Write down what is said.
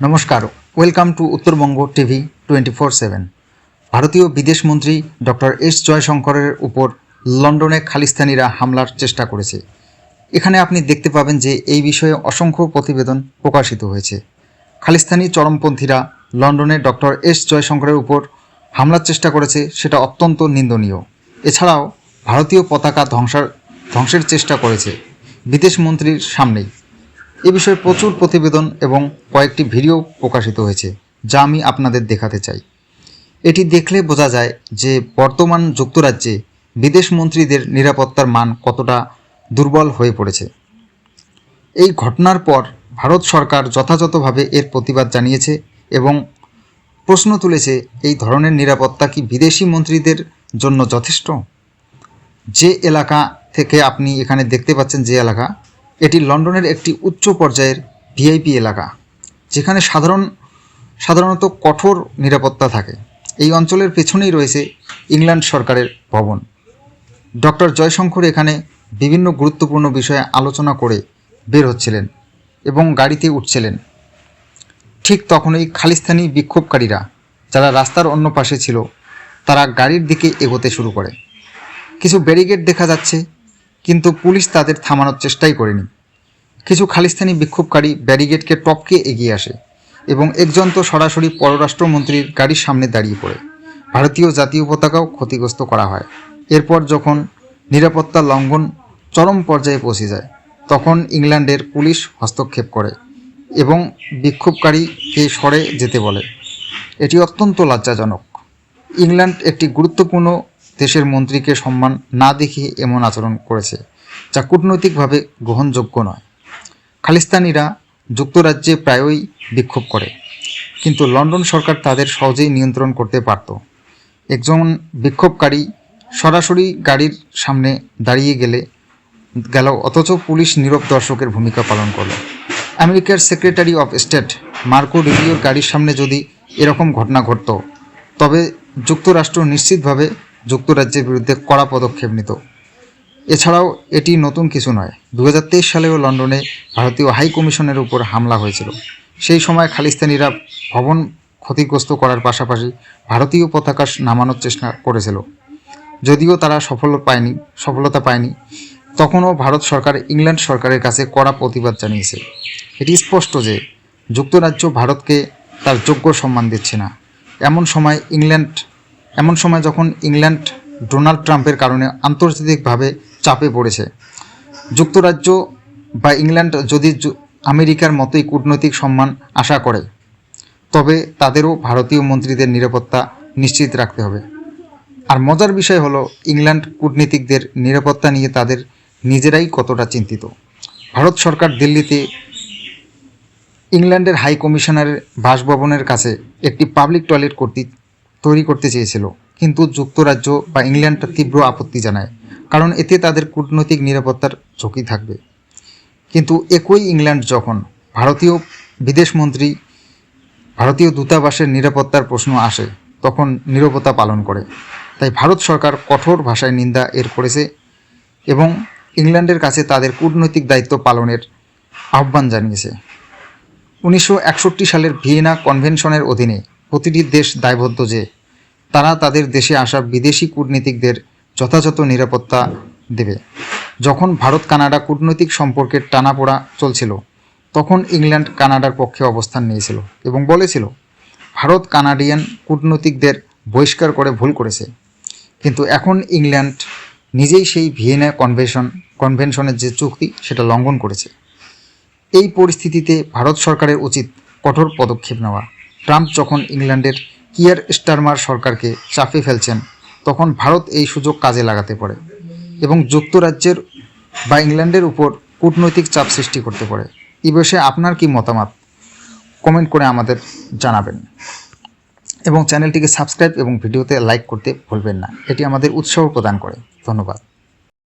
নমস্কার, welcome to Uttarbanga TV 24/7। ভারতীয় বিদেশ মন্ত্রী ডক্টর এস জয়শঙ্করের উপর লন্ডনে খালিস্তানিরা হামলার চেষ্টা করেছে। এখানে আপনি দেখতে পাবেন যে এই বিষয়ে অসংখ্য প্রতিবেদন প্রকাশিত হয়েছে। খালিস্তানি চরমপন্থীরা লন্ডনে ডক্টর এস জয়শঙ্করের উপর হামলার চেষ্টা করেছে, সেটা অত্যন্ত নিন্দনীয়। এছাড়াও ভারতীয় পতাকা ধ্বংসের চেষ্টা করেছে বিদেশ মন্ত্রীর সামনেই। এ বিষয়ে প্রচুর প্রতিবেদন এবং কয়েকটি ভিডিও প্রকাশিত হয়েছে, যা আমি আপনাদের দেখাতে চাই। এটি দেখলে বোঝা যায় যে বর্তমান যুক্তরাজ্যে বিদেশ মন্ত্রীদের নিরাপত্তার মান কতটা দুর্বল হয়ে পড়েছে। এই ঘটনার পর ভারত সরকার যথাযথভাবে এর প্রতিবাদ জানিয়েছে এবং প্রশ্ন তুলেছে, এই ধরনের নিরাপত্তা কি বিদেশি মন্ত্রীদের জন্য যথেষ্ট? যে এলাকা থেকে আপনি এখানে দেখতে পাচ্ছেন, যে এলাকা, এটি লন্ডনের একটি উচ্চ পর্যায়ের ভিআইপি এলাকা, যেখানে সাধারণত কঠোর নিরাপত্তা থাকে। এই অঞ্চলের পেছনেই রয়েছে ইংল্যান্ড সরকারের ভবন। ডক্টর জয়শঙ্কর এখানে বিভিন্ন গুরুত্বপূর্ণ বিষয়ে আলোচনা করে বের হচ্ছিলেন এবং গাড়িতে উঠছিলেন। ঠিক তখনই খালিস্তানি বিক্ষোভকারীরা, যারা রাস্তার অন্য পাশে ছিল, তারা গাড়ির দিকে এগোতে শুরু করে। কিছু ব্যারিকেড দেখা যাচ্ছে, কিন্তু পুলিশ তাদের থামানোর চেষ্টাই করেনি। কিছু খালিস্তানি বিক্ষোভকারী ব্যারিকেডকে টপকে এগিয়ে আসে এবং একজন তো সরাসরি পররাষ্ট্রমন্ত্রীর গাড়ির সামনে দাঁড়িয়ে পড়ে। ভারতীয় জাতীয় পতাকাও ক্ষতিগ্রস্ত করা হয়। এরপর যখন নিরাপত্তা লঙ্ঘন চরম পর্যায়ে পৌঁছে যায়, তখন ইংল্যান্ডের পুলিশ হস্তক্ষেপ করে এবং বিক্ষোভকারীকে সরে যেতে বলে। এটি অত্যন্ত লজ্জাজনক। ইংল্যান্ড একটি গুরুত্বপূর্ণ দেশের মন্ত্রীকে সম্মান না দেখিয়ে এমন আচরণ করেছে, যা কূটনৈতিকভাবে গ্রহণযোগ্য নয়। খালিস্তানিরা যুক্তরাজ্যে প্রায়ই বিক্ষোভ করে, কিন্তু লন্ডন সরকার তাদের সহজেই নিয়ন্ত্রণ করতে পারত। একজন বিক্ষোভকারী সরাসরি গাড়ির সামনে দাঁড়িয়ে গেল, অথচ পুলিশ নীরব দর্শকের ভূমিকা পালন করল। আমেরিকার সেক্রেটারি অফ স্টেট মার্কো রুবিওর গাড়ির সামনে যদি এরকম ঘটনা ঘটত, তবে যুক্তরাষ্ট্র নিশ্চিতভাবে যুক্তরাজ্যের বিরুদ্ধে কড়া পদক্ষেপ নিত। এছাড়াও এটি নতুন কিছু নয়। 2023 সালেও লন্ডনে ভারতীয় হাই কমিশনের উপর হামলা হয়েছিল। সেই সময় খালিস্তানিরা ভবন ক্ষতিগ্রস্ত করার পাশাপাশি ভারতীয় পতাকা নামানোর চেষ্টা করেছিল। যদিও তারা সফলতা পায়নি, তখনও ভারত সরকার ইংল্যান্ড সরকারের কাছে কড়া প্রতিবাদ জানিয়েছে। এটি স্পষ্ট যে যুক্তরাজ্য ভারতকে তার যোগ্য সম্মান দিচ্ছে না। এমন সময় যখন ইংল্যান্ড ডোনাল্ড ট্রাম্পের কারণে আন্তর্জাতিকভাবে চাপে পড়েছে। যুক্তরাজ্য বা ইংল্যান্ড যদি আমেরিকার মতোই কূটনৈতিক সম্মান আশা করে, তবে তাদেরও ভারতীয় মন্ত্রীদের নিরাপত্তা নিশ্চিত রাখতে হবে। আর মজার বিষয় হলো, ইংল্যান্ড কূটনীতিকদের নিরাপত্তা নিয়ে তাদের নিজেরাই কতটা চিন্তিত। ভারত সরকার দিল্লিতে ইংল্যান্ডের হাই কমিশনারের বাসভবনের কাছে একটি পাবলিক টয়লেট তৈরি করতে চেয়েছিল, কিন্তু যুক্তরাজ্য বা ইংল্যান্ড তীব্র আপত্তি জানায়, কারণ এতে তাদের কূটনৈতিক নিরাপত্তার ঝুঁকি থাকবে। কিন্তু একই ইংল্যান্ড যখন ভারতীয় বিদেশমন্ত্রী ভারতীয় দূতাবাসের নিরাপত্তার প্রশ্ন আসে, তখন নীরবতা পালন করে। তাই ভারত সরকার কঠোর ভাষায় নিন্দা করেছে এবং ইংল্যান্ডের কাছে তাদের কূটনৈতিক দায়িত্ব পালনের আহ্বান জানিয়েছে। 1961 সালের ভিয়েনা কনভেনশনের অধীনে প্রতিটি দেশ দায়বদ্ধ যে তারা তাদের দেশে আসা বিদেশি কূটনীতিকদের যথাযথ নিরাপত্তা দেবে। যখন ভারত কানাডা কূটনৈতিক সম্পর্কের টানাপোড়া চলছিল, তখন ইংল্যান্ড কানাডার পক্ষে অবস্থান নিয়েছিল এবং বলেছিল, ভারত কানাডিয়ান কূটনীতিকদের বহিষ্কার করে ভুল করেছে। কিন্তু এখন ইংল্যান্ড নিজেই সেই ভিয়েনা কনভেনশনের যে চুক্তি, সেটা লঙ্ঘন করেছে। এই পরিস্থিতিতে ভারত সরকারের উচিত কঠোর পদক্ষেপ নেওয়া। ট্রাম্প যখন ইংল্যান্ডের কিয়ার স্টারমার সরকারকে চাপে ফেলছেন, তখন ভারত এই সুযোগ কাজে লাগাতে পারে এবং যুক্তরাজ্যের বা ইংল্যান্ডের উপর কূটনৈতিক চাপ সৃষ্টি করতে পারে। এই বিষয়ে আপনার কি মতামত, কমেন্ট করে আমাদের জানাবেন এবং চ্যানেলটিকে সাবস্ক্রাইব এবং ভিডিওতে লাইক করতে ভুলবেন না। এটি আমাদের উৎসাহ প্রদান করে। ধন্যবাদ।